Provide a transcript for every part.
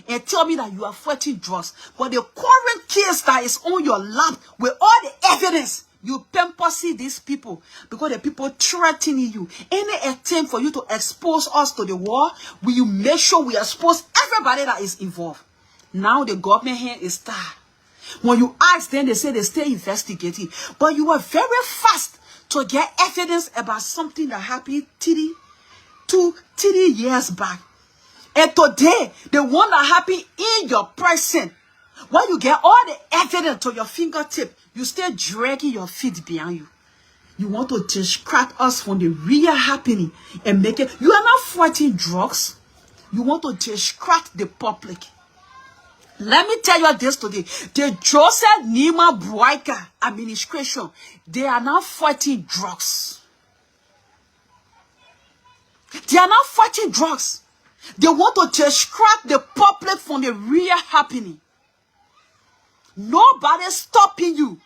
and tell me that you are fighting drugs. But the current case that is on your lap with all the evidence, you purposely these people because the people threatening you. Any attempt for you to expose us to the war, will you make sure we expose everybody that is involved? Now the government hand is tired. When you ask them, they say they stay investigating. But you were very fast to get evidence about something that happened 30 years back. And today, the one that happened in your present, when you get all the evidence to your fingertip, you still dragging your feet behind you. You want to distract us from the real happening and make it. You are not fighting drugs. You want to distract the public. Let me tell you this today. The Joseph Nima Boakai Administration, they are not fighting drugs. They are not fighting drugs. They want to distract the public from the real happening. Nobody stopping you.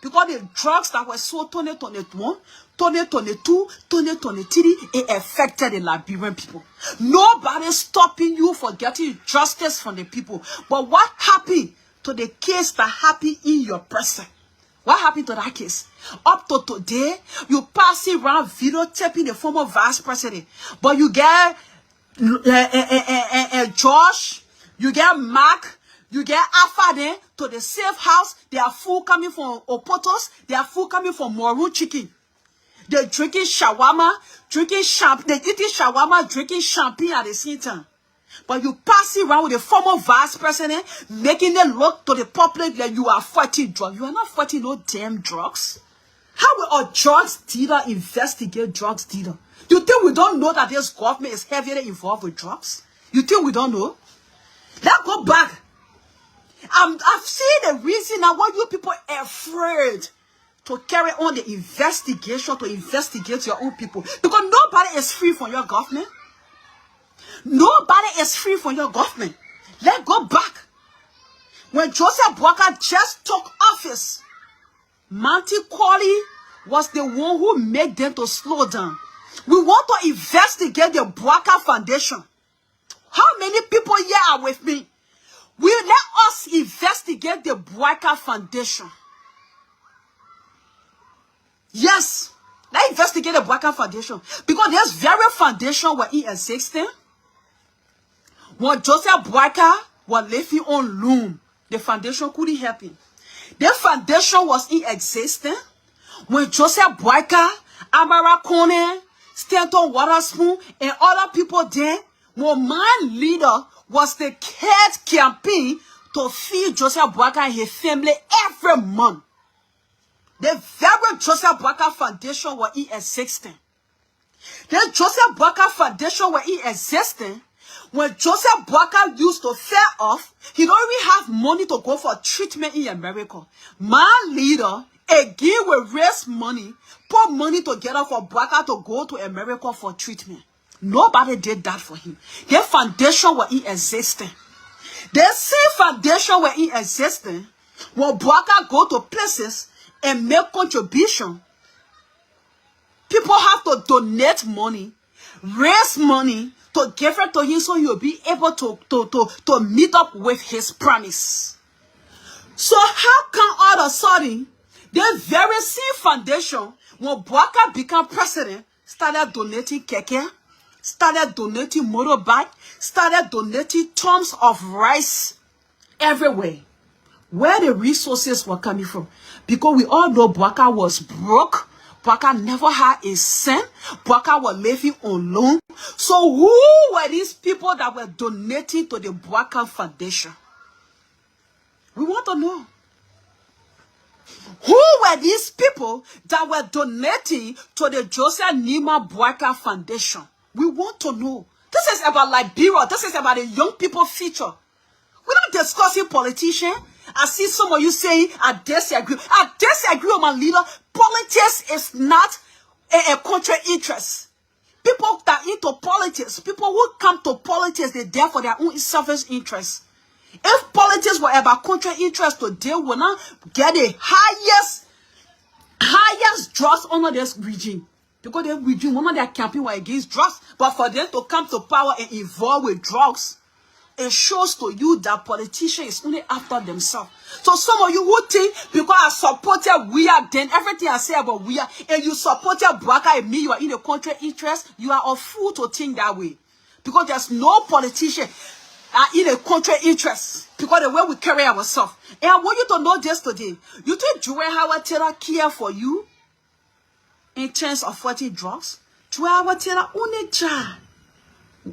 Because the drugs that were sold 2021, 2022, 2023, it affected the Liberian people. Nobody stopping you for getting justice from the people. But what happened to the case that happened in your present? What happened to that case? Up to today, you passing around videotaping the former vice president. But you get Josh, you get Mark, you get Alpha there to the safe house. They are food coming from Opotos. They are food coming from Moru chicken. They're drinking shawarma, drinking champagne. They're eating shawarma, drinking champagne at the same time. But you passing around with the former vice president, making them look to the public that you are fighting drugs. You are not fighting no damn drugs. How will a drugs dealer investigate drugs dealer? You think we don't know that this government is heavily involved with drugs? You think we don't know? Let's go back. I've seen the reason now why you people are afraid to carry on the investigation, to investigate your own people. Because nobody is free from your government. Nobody is free from your government. Let's go back. When Joseph Boakai just took office, Martina Konneh was the one who made them to slow down. We want to investigate the Boakai Foundation. How many people here are with me? Let us investigate the Boakai Foundation. Yes, let's investigate the Boakai Foundation. Because this very foundation was in existence. When Joseph Boakai was living on loan, the foundation couldn't help him. The foundation was in existence. When Joseph Boakai, Martina Konneh, Stanton Waterspoon, and other people there, when my leader was the head campaign to feed Joseph Boakai and his family every month. The very Joseph Boakai Foundation was in existence. The Joseph Boakai Foundation was in existence. When Joseph Boakai used to fare off, he don't even have money to go for treatment in America. My leader, again, will raise money, put money together for Boakai to go to America for treatment. Nobody did that for him. Their foundation was in existence. The same foundation were in existence when Boakai go to places and make contribution. People have to donate money, raise money to give it to him so you'll be able to meet up with his promise. So how come all of a sudden, the very same foundation, when Boakai became president, started donating keke, started donating motorbike, started donating tons of rice everywhere? Where the resources were coming from? Because we all know Boakai was broke. Boakai never had a cent. Boakai was living on loan. So who were these people that were donating to the Boakai Foundation? We want to know. Who were these people that were donating to the Joseph Nima Boakai Foundation? We want to know. This is about Liberia. This is about the young people future. We're not discussing politicians. I see some of you saying, I disagree. I disagree with my leader. Politics is not a country interest. People that are into politics, people who come to politics, they're there for their own selfish interests. If politics were about country interest today, we will not get the highest drugs under this regime. Because the regime, one of their campaign were against drugs. But for them to come to power and involve with drugs, it shows to you that politicians is only after themselves. So some of you who think because I supported we are, then everything I say about we are, and you supported Boakai and me, you are in a country interest, you are a fool to think that way. Because there's no politician in a country interest. Because the way we carry ourselves. And I want you to know this today. You think Joel Howard Taylor care for you in terms of fighting drugs? Joel Howard Taylor only child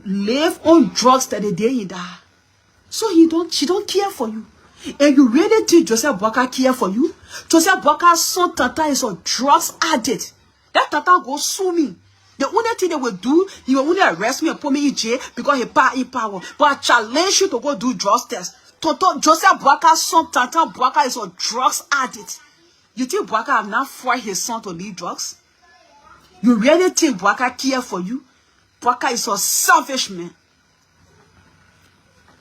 live on drugs that the day he die. So she don't care for you. And you really think Joseph Boakai care for you? Joseph Boakai's son Tata is a drugs addict. That Tata go sue me. The only thing they will do, he will only arrest me and put me in jail because he power. But I challenge you to go do drugs test. Joseph Boakai's son Tata Boakai is a drugs addict. You think Boakai have not forced his son to leave drugs? You really think Boakai care for you? Boakai is a selfish man.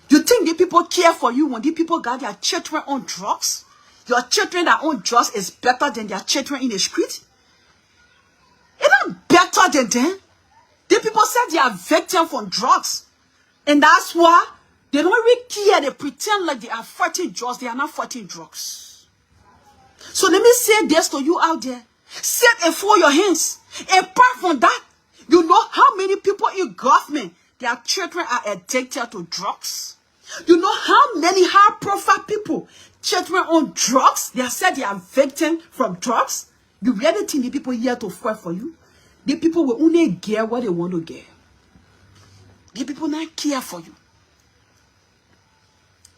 You think the people care for you when the people got their children on drugs? Your children that own drugs is better than their children in the street? It's not better than them. The people said they are victims from drugs. And that's why they don't really care. They pretend like they are fighting drugs. They are not fighting drugs. So let me say this to you out there. Set it for your hands. Apart from that, you know how many people in government, their children are addicted to drugs? You know how many high-profile people, children on drugs, they said they are victims from drugs? You really think the people here to fight for you? The people will only get what they want to get. The people not care for you.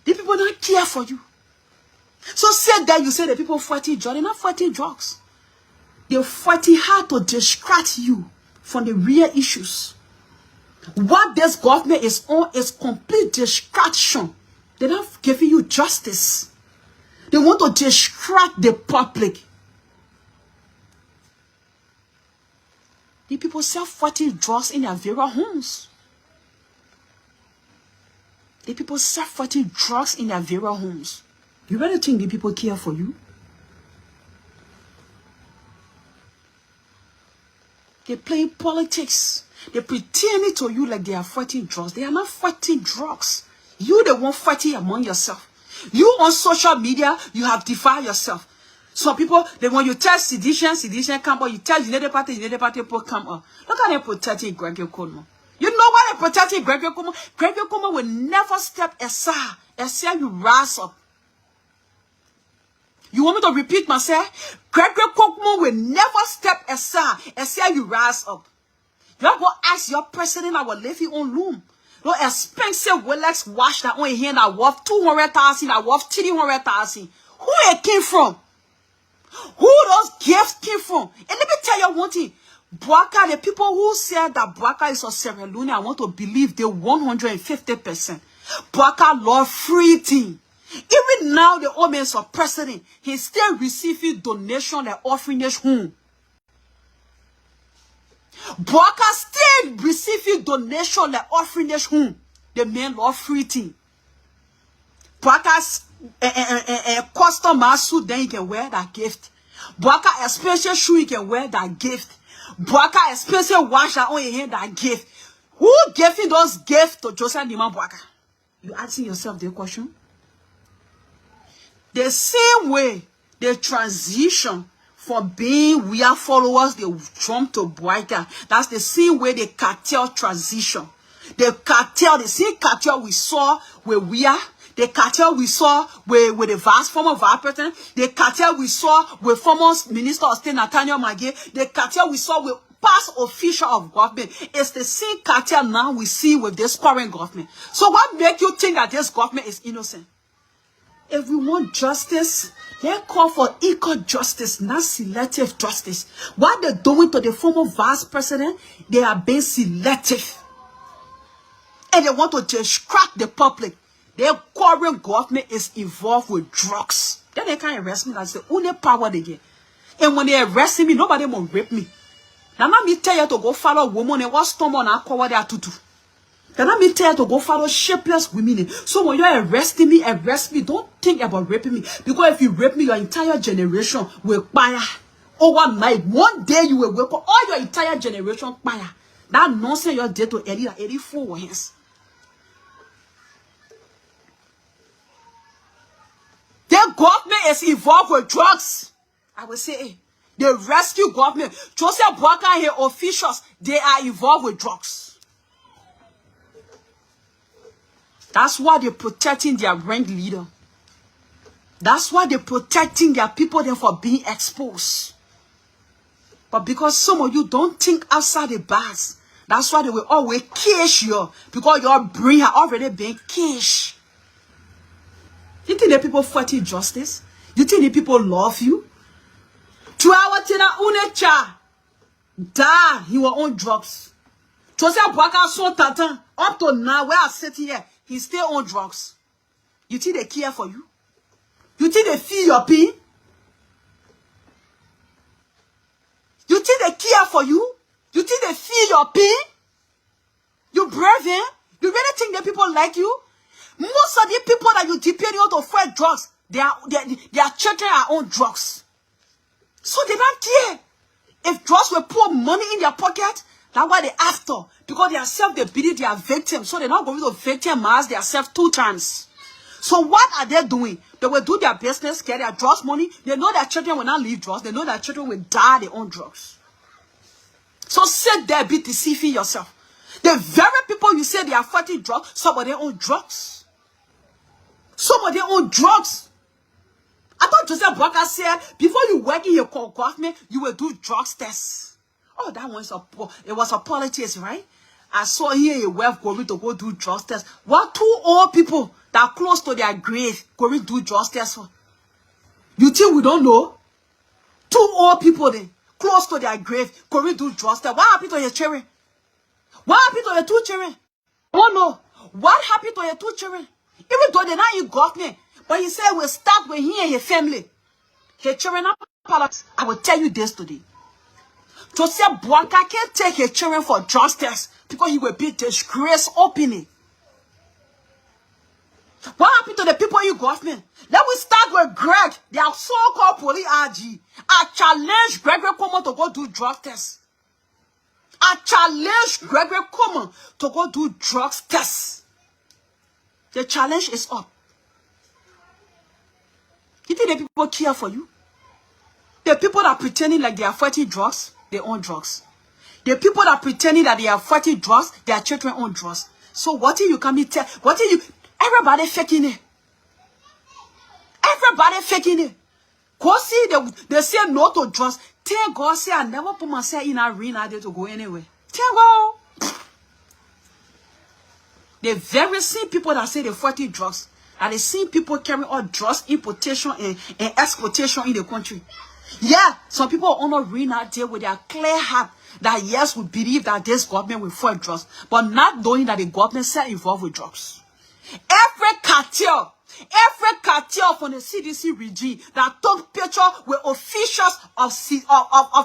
The people not care for you. So say that you say the people fighting drugs, they're not fighting drugs. They're fighting hard to distract you from the real issues. What this government is on is complete distraction. They're not giving you justice. They want to distract the public. The people sell 40 drugs in their very homes. The people sell 40 drugs in their very homes. You really think the people care for you? They play politics. They pretend to you like they are fighting drugs. They are not fighting drugs. You the one fighting among yourself. You on social media, you have defied yourself. Some people, when you tell sedition come up. You tell United Party people come up. Look at them protecting Gregory Cuomo. You know why they're protecting Gregory Cuomo? Gregory Cuomo will never step aside except you rise up. You want me to repeat myself? Gregory Cuomo will never step aside except you rise up. You're going to ask your president I will leave you on loom. No expensive Rolex watch that on your hand that worth 200,000, that worth 300,000. Who it came from? Who those gifts came from? And let me tell you one thing. Boakai, the people who said that Boakai is a Sierra Leone, I want to believe they 150%. Boakai love free thing. Even now, the old man is a president. He's still receiving donation like orphanage home. Boakai still receiving donation like orphanage home. The man love free thing. Boakai's customer suit, then you can wear that gift. Boakai expensive shoe, you can wear that gift. Boakai expensive watch that on your hand, that gift. Who gave you those gifts to Joseph Niman Boakai? You asking yourself the question? The same way they transition from being we are followers, they jump to Boakai. That's the same way the cartel transition. The cartel, the same cartel we saw where we are. The cartel we saw with the former vice president. The cartel we saw with former Minister of State Nathaniel Maggie. The cartel we saw with past official of government. It's the same cartel now we see with this current government. So what makes you think that this government is innocent? If we want justice, they call for equal justice, not selective justice. What they're doing to the former vice president, they are being selective. And they want to distract the public. Their current government is involved with drugs. Then they can't arrest me. That's the only power they get. And when they arrest me, nobody will rape me. Now let me tell you to go follow women and what storm on our cover there to do. Then let me tell you to go follow shapeless women. So when you're arresting me, arrest me. Don't think about raping me. Because if you rape me, your entire generation will fire. Overnight, one day you will wake up, all your entire generation fire. That nonsense you're dead to 84 hands. government is involved with drugs, I will say, hey, the rescue government, Joseph Boakai and his officials, they are involved with drugs. That's why they're protecting their rank leader. That's why they're protecting their people then for being exposed. But because some of you don't think outside the box, that's why they will always cage you. Because your brain has already been caged. You think the people fighting justice? You think the people love you? 2 hours till unecha die, he was on drugs. Joseph Boakai so tatan up to now where I sit here, he's still on drugs. You think they care for you? You think they feel your pain? You think they care for you? You think they feel your pain? You brave, eh? You really think that people like you? Most of the people that you depend on to fight drugs, their children are on drugs. So they don't care. If drugs will pour money in their pocket, that's why they after. Because they are they believe they are victims. So they're not going to victimize themselves 2 times. So what are they doing? They will do their business, get their drugs money. They know their children will not leave drugs. They know their children will die their own drugs. So sit there, be deceiving yourself. The very people you say they are fighting drugs, some of them own drugs. Some of them own drugs. I thought Joseph Boakai said, before you work in your government, you will do drugs tests. Oh, that one's it was a politics, right? I saw here a wife going to go do drugs tests. What 2 old people that are close to their grave going to do drugs tests for? You think we don't know? 2 old people then, close to their grave, going to do drugs tests. What happened to your children? What happened to your 2 children? Oh no. What happened to your 2 children? Even though they're not in government, but he said we'll start with him and your family. His children are products. I will tell you this today. Joseph Boakai can't take his children for justice because he will be disgraced openly. What happened to the people in government? Let me start with Greg, their so-called police RG. I challenge Gregory Common to go do drug tests. I challenge Gregory Common to go do drugs tests. The challenge is up. You think the people care for you? The people that are pretending like they are fighting drugs, they own drugs. The people that are pretending that they are fighting drugs, their children own drugs. So what do you come and tell? What do you? Everybody faking it. Everybody faking it. Cause see, they say no to drugs. Tell God, say I never put myself in a arena there to go anywhere. Tell God. The very same people that say they're fighting drugs, and they see people carrying out drugs importation and exportation in the country. Yeah, some people are on a ring out there with their clear heart that yes, we believe that this government will fight drugs, but not knowing that the government is involved with drugs. Every cartel from the CDC regime that took picture with officials of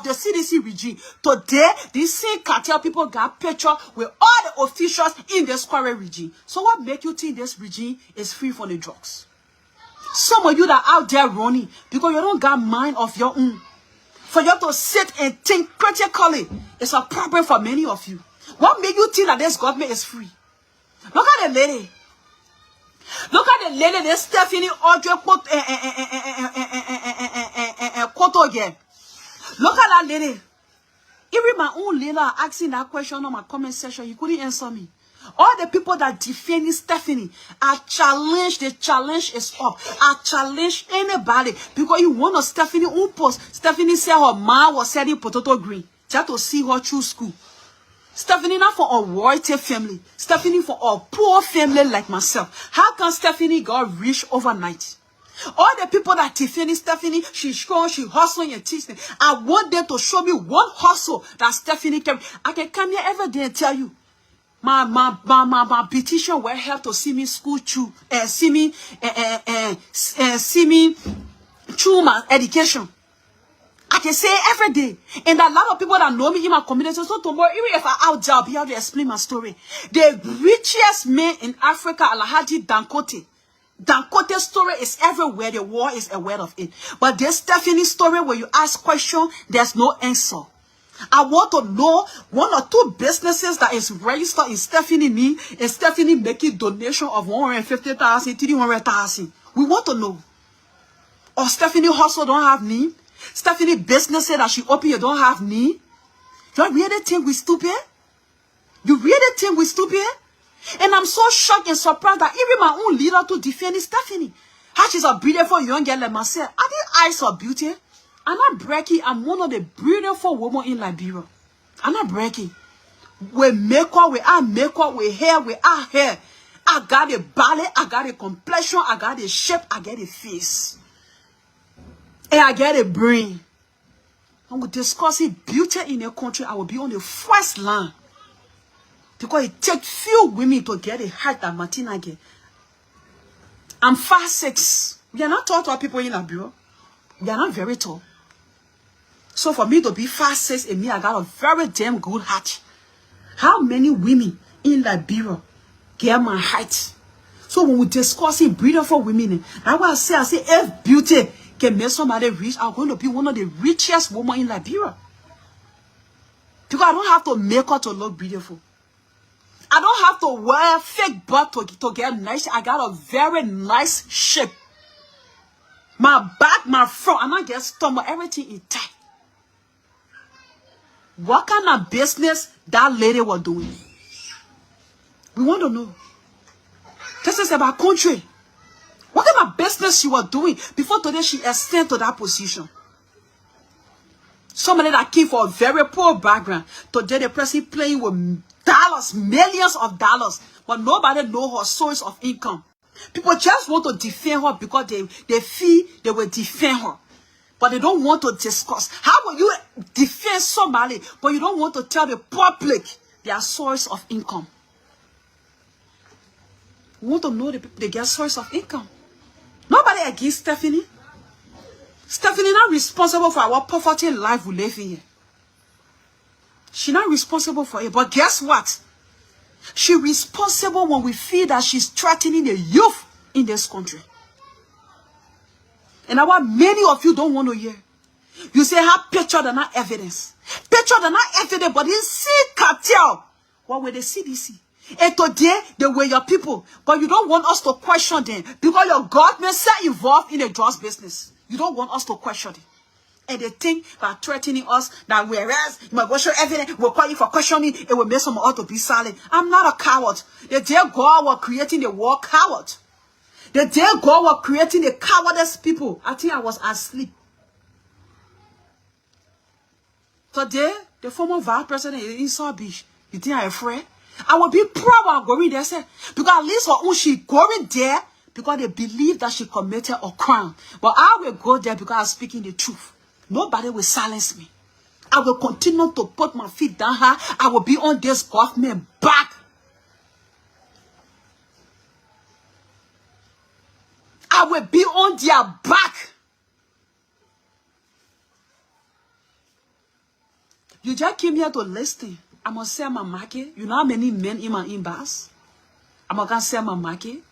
the CDC regime. Today, these same cartel people got picture with all the officials in the square regime. So what make you think this regime is free from the drugs? Some of you that are out there running because you don't got mind of your own. For you to sit and think critically is a problem for many of you. What make you think that this government is free? Look at the lady. Look at the lady, this Stephanie Audrey Koto again. Look at that lady. Even my own leader asking that question on my comment section, you couldn't answer me. All the people that defending Stephanie, I challenge, the challenge is up. I challenge anybody because you want to Stephanie own post. Stephanie said her mom was selling potato green just to see her through school. Stephanie not for a royalty family. Stephanie for a poor family like myself. How can Stephanie got rich overnight? All the people that defending Stephanie, she's strong, she hustling and teaching. I want them to show me one hustle that Stephanie can. I can come here every day and tell you. My petition will help to see me school through, see me through my education. I can say every day. And a lot of people that know me in my community, so tomorrow, even if I out there, I'll be able to explain my story. The richest man in Africa, Alhaji Dangote. Dangote's story is everywhere. The world is aware of it. But this Stephanie story, where you ask questions, there's no answer. I want to know 1 or 2 businesses that is registered in Stephanie name, and Stephanie making donation of 150,000, 300,000. We want to know. Or Stephanie hustle don't have need. Stephanie business say that she open, you don't have need. You really think we stupid? You really think we stupid? And I'm so shocked and surprised that even my own leader to defend Stephanie. How she's a beautiful young girl like myself. I think eyes of beauty. I'm not breaking. I'm one of the beautiful women in Liberia. I'm not breaking. We makeup, we are makeup, we hair, we are hair. I got a ballet, I got a complexion, I got a shape, I get a face. And I get a brain. When we discussing beauty in a country, I will be on the first line. Because it takes few women to get a height that Martina get. I'm 5'6". We are not tall to our people in Liberia. We are not very tall. So for me to be 5'6", and me, I got a very damn good height. How many women in Liberia get my height? So when we discussing beautiful women, that's why I say if beauty can make somebody rich, I'm going to be one of the richest women in Liberia. Because I don't have to make her to look beautiful. I don't have to wear fake butt to get nice. I got a very nice shape. My back, my front, and I get stomach, everything is tight. What kind of business that lady was doing? We want to know. This is about country. What kind of business she was doing before today she ascended to that position? Somebody that came from a very poor background. Today the person playing with dollars, millions of dollars, but nobody know her source of income. People just want to defend her because they feel they will defend her. But they don't want to discuss. How will you defend somebody, but you don't want to tell the public their source of income? We want to know their source of income. Nobody against Stephanie. Stephanie not responsible for our poverty life we live in here. She's not responsible for it. But guess what? She's responsible when we feel that she's threatening the youth in this country. And now what many of you don't want to hear. You say, have picture than not evidence. Picture than not evidence, but you see cartel. What were the CDC? And today, they were your people. But you don't want us to question them. Because your government are involved in the drugs business. You don't want us to question them. And they think by threatening us that whereas you might go show evidence, we'll call you for questioning, it will make some ought to be silent. I'm not a coward. The day God was creating the war coward. The day God was creating the cowardice people, I think I was asleep. Today, the former vice president in South Beach, you think I'm afraid? I will be proud of going there, sir. Because at least her own, she going there because they believe that she committed a crime. But I will go there because I'm speaking the truth. Nobody will silence me. I will continue to put my feet down here. I will be on this government back. I will be on their back. You just came here to listen. I'm going to sell my market. You know how many men in my inbox? I'm going to sell my market.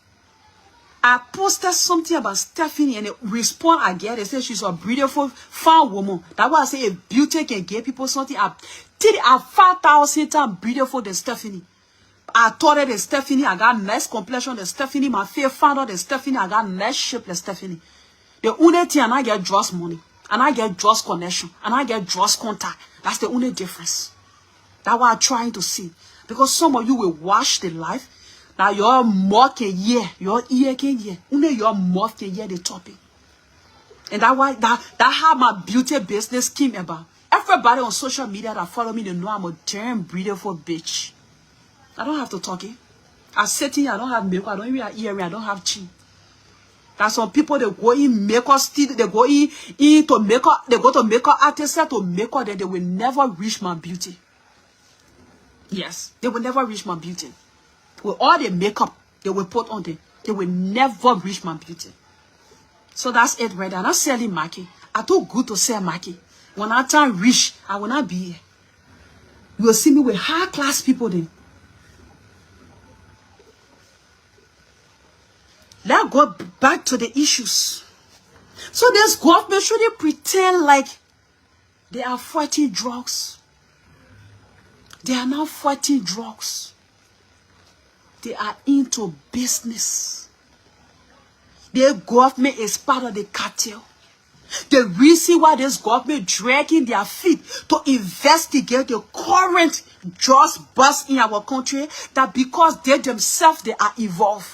I posted something about Stephanie and the response I get, they say she's a beautiful, fine woman. That's why I say if beauty can give people something, I 5,000 times beautiful than Stephanie. I thought that Stephanie, I got nice complexion than Stephanie. My face founder than Stephanie, I got nice shape than Stephanie. The only thing, and I get just money. And I get just connection. And I get just contact. That's the only difference. That's what I'm trying to see. Because some of you will watch the life. Now your mouth can hear, your ear can hear. Only your mouth can hear the topic. And that's why that how my beauty business came about. Everybody on social media that follow me, they know I'm a damn beautiful bitch. I don't have to talk it. I sit here, I don't have makeup, I don't even have earring, I don't have chin. There's some people they go in makeup still, they go in to makeup, they go to makeup artists to makeup, then they will never reach my beauty. Yes, they will never reach my beauty. With all the makeup they will put on them, they will never reach my beauty. So that's it right there. I'm not selling market. I too good to sell market. When I turn rich, I will not be here. You will see me with high class people then. Let's go back to the issues. So this government shouldn't pretend like they are fighting drugs. They are not fighting drugs. They are into business. Their government is part of the cartel. The reason why this government dragging their feet to investigate the current drugs bust in our country, that because they themselves, they are involved.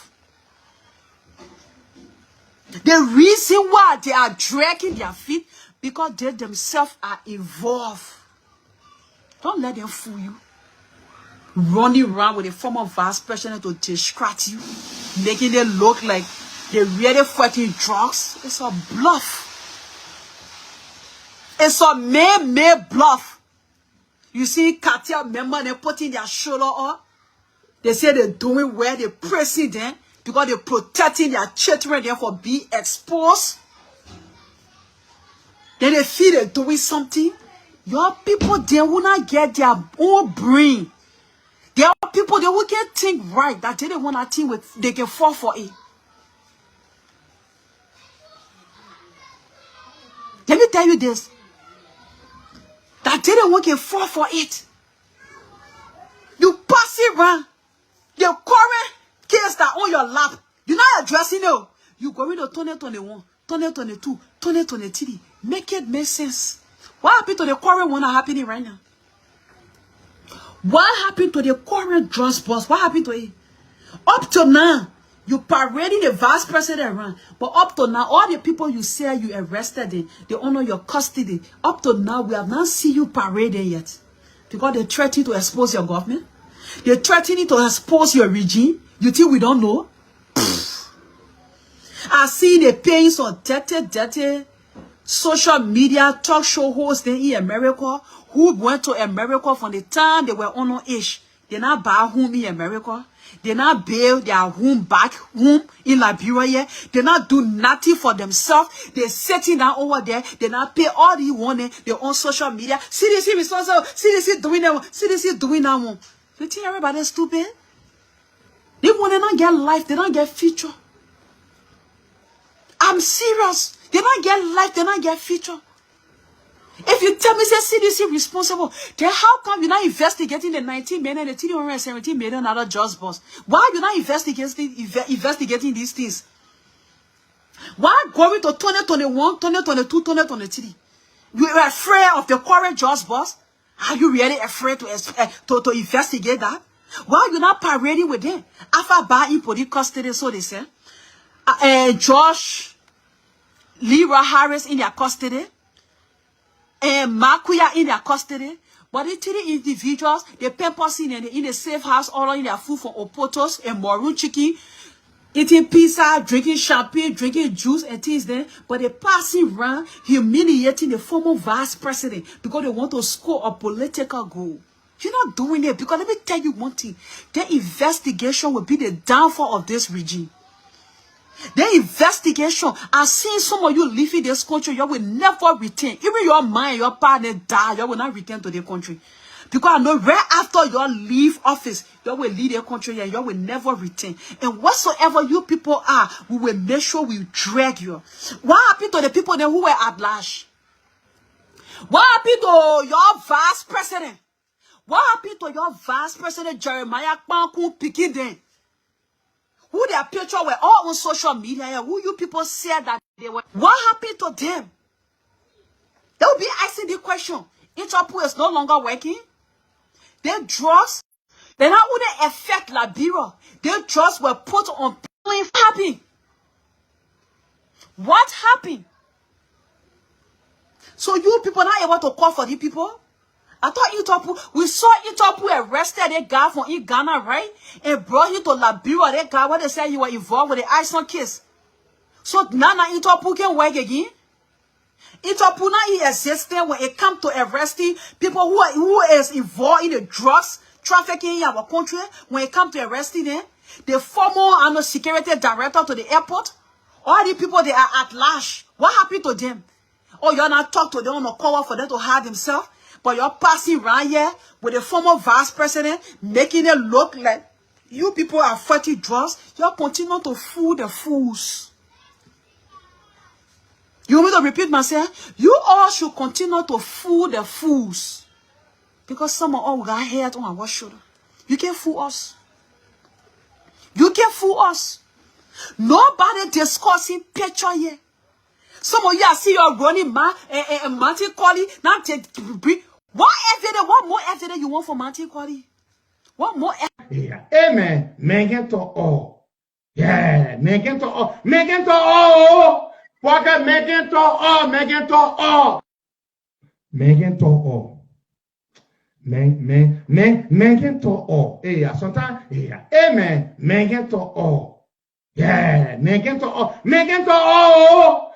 The reason why they are dragging their feet, because they themselves are involved. Don't let them fool you. Running around with a former vice president to distract you, making it look like they really fighting drugs. It's a bluff. It's a made bluff. You see cartel members, they putting their shoulder up. They say they're doing well, they're pressing them because they're protecting their children there for being exposed. Then they feel they're doing something. Your people, they will not get their own brain. There are people, they will get think right, that they don't want to think with, they can fall for it. Let me tell you this. That they don't want to fall for it. You pass it around. The current case that on your lap, you're not addressing it. You go into 2021, 2022, 2023. Make it make sense. What happened to the current one that happening right now? What happened to the current drugs boss? What happened to it? Up to now, you parading the vice president around. But up to now, all the people you say you arrested, they honor your custody. Up to now, we have not seen you parading yet. Because they threaten to expose your government. They threatening to expose your regime. You think we don't know? I see the paying some dirty social media talk show hosts in America who went to America from the time they were underage. They now buy home in America. They now build their home back home in Liberia. They now do nothing for themselves. They're sitting down over there. They now pay all the money. They're on social media. CDC responsible. CDC doing that one. CDC doing that one. You think everybody's stupid? They want to not get life. They don't get future. I'm serious. They don't get life. They don't get future. If you tell me, say CDC responsible, then how come you're not investigating the 19 million, the 317 million other just boss? Why are you not investigating these things? Why going to 2021, 2022, 2023? You are afraid of the current just boss? Are you really afraid to investigate that? Why are you not parading with them? After buying police custody, so they say, Josh Leroy Harris in their custody, and Makuya in their custody, but the three individuals, they purposing in a safe house, all in their food from opotos and maroon chicken, eating pizza, drinking champagne, drinking juice and things there, but they passing around humiliating the former vice president because they want to score a political goal. You're not doing it because let me tell you one thing, the investigation will be the downfall of this regime. The investigation, I've seen some of you leaving this country, you will never return. Even your mind, your partner die, you will not return to the country. Because I know right after you leave office, you will leave the country and you will never return. And whatsoever you people are, we will make sure we drag you. What happened to the people then who were at large? What happened to your vice president? What happened to your vice president, Jeremiah Kpankun Pikiden? Who their picture were all on social media, who you people said that they were. What happened to them? They will be asking the question. Interpol is no longer working. Their drugs, they not only affect Liberia. Their drugs were put on people. What happened? What happened? So you people not able to call for the people? I thought Interpol, we saw Interpol arrested a guy from Ghana, right? And brought him to Liberia, that guy, where they said he was involved with the Iceland case. So now Interpol can work again? Interpol now existing when it comes to arresting people who is involved in the drugs trafficking in our country. When it comes to arresting them, the former security director to the airport, all the people, they are at large. What happened to them? Oh, you're not talk to them on a cover for them to hide themselves? But you're passing around here with the former vice president, making it look like you people are fighting drugs. You're continuing to fool the fools. You want me to repeat myself? You all should continue to fool the fools. Because some of all got head on our shoulder. You can't fool us. You can't fool us. Nobody discussing picture here. Some of you I see you running Martina Konneh. Now what evidence? What more evidence you want for Martina Konneh? What more? Yeah. Amen. Megan to all. Yeah. Megan to all. Megan to all. Boakai Megan to all. Megan to all. Megan to all. Megan to all. Yeah. Sometimes. Yeah. Amen. Megan to all. Yeah. Megan to all. Megan to all.